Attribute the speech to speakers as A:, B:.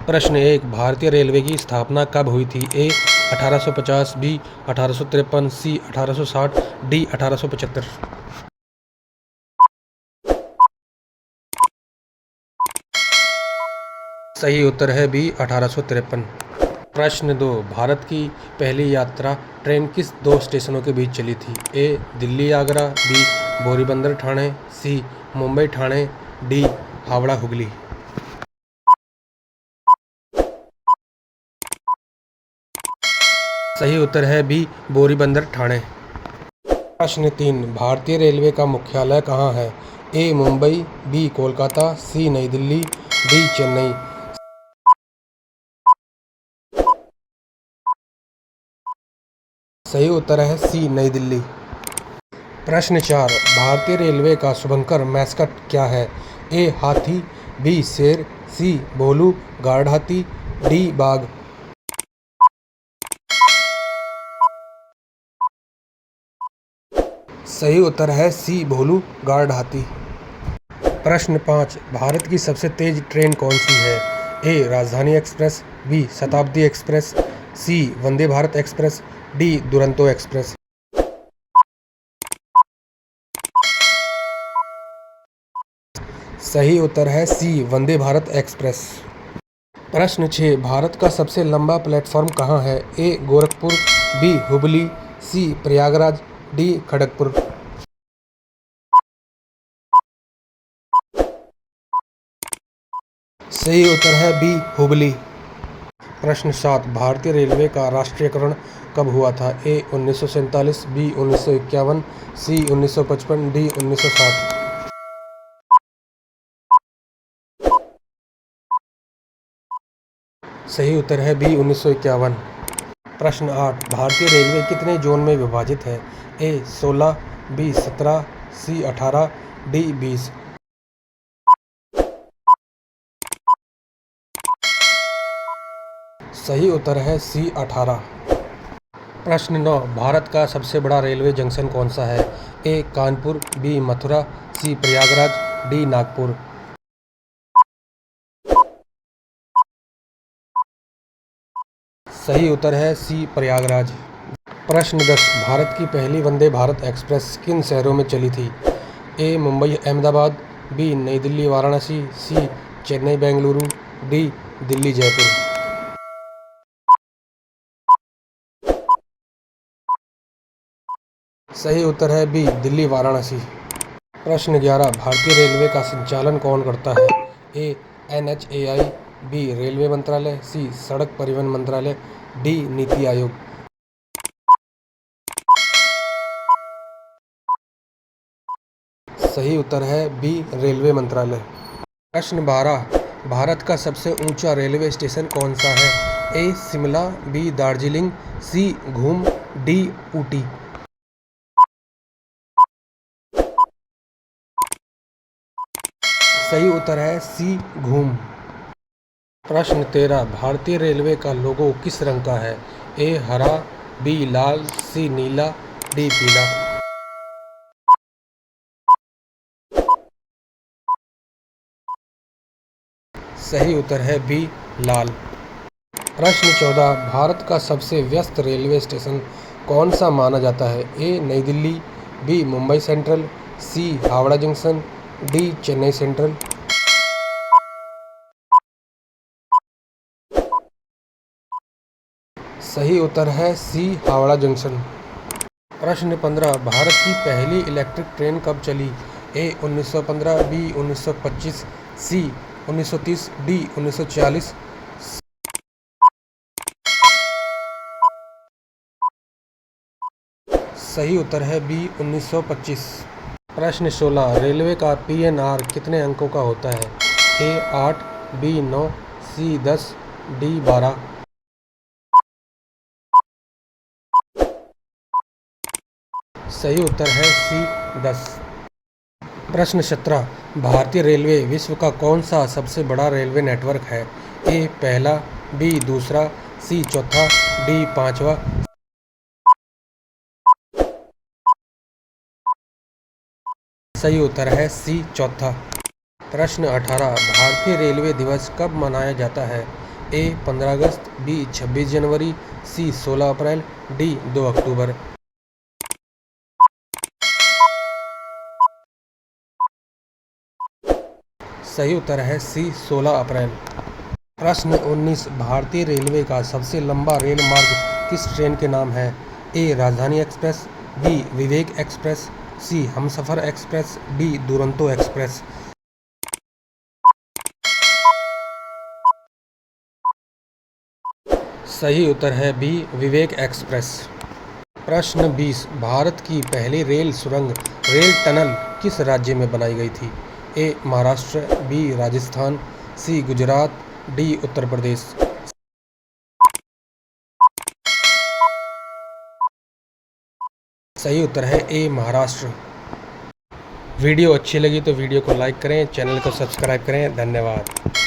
A: प्रश्न एक, भारतीय रेलवे की स्थापना कब हुई थी? ए 1850, बी 1853, सी 1860, डी 1875। सही उत्तर है बी 1853। प्रश्न दो, भारत की पहली यात्रा ट्रेन किस दो स्टेशनों के बीच चली थी? ए दिल्ली आगरा, बी बोरीबंदर ठाणे, सी मुंबई ठाणे, डी हावड़ा हुगली। सही उत्तर है बी बोरीबंदर ठाणे। प्रश्न तीन, भारतीय रेलवे का मुख्यालय कहाँ है? ए मुंबई, बी कोलकाता, सी नई दिल्ली, डी चेन्नई। सही उत्तर है सी नई दिल्ली। प्रश्न चार, भारतीय रेलवे का शुभंकर मैस्कट क्या है? ए हाथी, बी शेर, सी भोलू गार्ड हाथी, डी बाघ। सही उत्तर है सी भोलू गार्ड हाथी। प्रश्न पाँच, भारत की सबसे तेज ट्रेन कौन सी है? A Rajdhani express, B Shatabdi express, C Vande Bharat express, D Duronto express. सही उत्तर है सी वंदे भारत एक्सप्रेस। प्रश्न 6, भारत का सबसे लंबा प्लेटफॉर्म कहाँ है? ए गोरखपुर, बी हुबली, सी प्रयागराज, डी खड़गपुर। सही उत्तर है बी हुबली। प्रश्न 7, भारतीय रेलवे का राष्ट्रीयकरण कब हुआ था? ए 1947, बी 1951, सी 1955, डी 1960। सही उत्तर है बी 1951। प्रश्न 8, भारतीय रेलवे कितने जोन में विभाजित है? ए 16, बी 17, सी 18, डी 20। सही उत्तर है सी 18। प्रश्न 9, भारत का सबसे बड़ा रेलवे जंक्शन कौन सा है? ए कानपुर, बी मथुरा, सी प्रयागराज, डी नागपुर। सही उत्तर है सी प्रयागराज। प्रश्न 10, भारत की पहली वंदे भारत एक्सप्रेस किन शहरों में चली थी? ए मुंबई अहमदाबाद, बी नई दिल्ली वाराणसी, सी चेन्नई बेंगलुरु, डी दिल्ली जयपुर। सही उत्तर है बी दिल्ली वाराणसी। प्रश्न 11, भारतीय रेलवे का संचालन कौन करता है? ए NHAI, बी रेलवे मंत्रालय, सी सड़क परिवहन मंत्रालय, डी नीति आयोग। सही उत्तर है बी रेलवे मंत्रालय। प्रश्न 12, भारत का सबसे ऊंचा रेलवे स्टेशन कौन सा है? ए शिमला, बी दार्जिलिंग, सी घूम, डी ऊटी। सही उत्तर है सी घूम। प्रश्न 13, भारतीय रेलवे का लोगो किस रंग का है? ए हरा, बी लाल, सी नीला, डी पीला। सही उत्तर है बी लाल। प्रश्न 14, भारत का सबसे व्यस्त रेलवे स्टेशन कौन सा माना जाता है? A New Delhi, B Mumbai central, C Howrah junction, D Chennai central. सही उत्तर है सी हावड़ा जंक्शन। प्रश्न 15, भारत की पहली इलेक्ट्रिक ट्रेन कब चली? ए 1915, बी 1925, सी 1930, डी 1940। सही उत्तर है बी 1925। प्रश्न 16, रेलवे का PNR कितने अंकों का होता है? ए 8, बी 9, सी 10, डी 12। सही उत्तर है सी 10। प्रश्न 17, भारतीय रेलवे विश्व का कौन सा सबसे बड़ा रेलवे नेटवर्क है? ए पहला, बी दूसरा, सी चौथा, डी पांचवा। सही उत्तर है सी चौथा। प्रश्न 18 भारतीय रेलवे दिवस कब मनाया जाता है? ए 15 अगस्त, बी 26 जनवरी, सी 16 अप्रैल, डी 2 अक्टूबर। सही उत्तर है सी 16 अप्रैल। प्रश्न 19 भारतीय रेलवे का सबसे लंबा रेल मार्ग किस ट्रेन के नाम है? A Rajdhani express, B Vivek express, C Humsafar express, D Duronto express. सही उत्तर है बी विवेक एक्सप्रेस। प्रश्न 20 भारत की पहली रेल सुरंग रेल टनल किस राज्य में बनाई गई थी? ए महाराष्ट्र, बी राजस्थान, सी गुजरात, डी उत्तर प्रदेश। सही उत्तर है ए महाराष्ट्र। वीडियो अच्छी लगी तो वीडियो को लाइक करें, चैनल को सब्सक्राइब करें। धन्यवाद।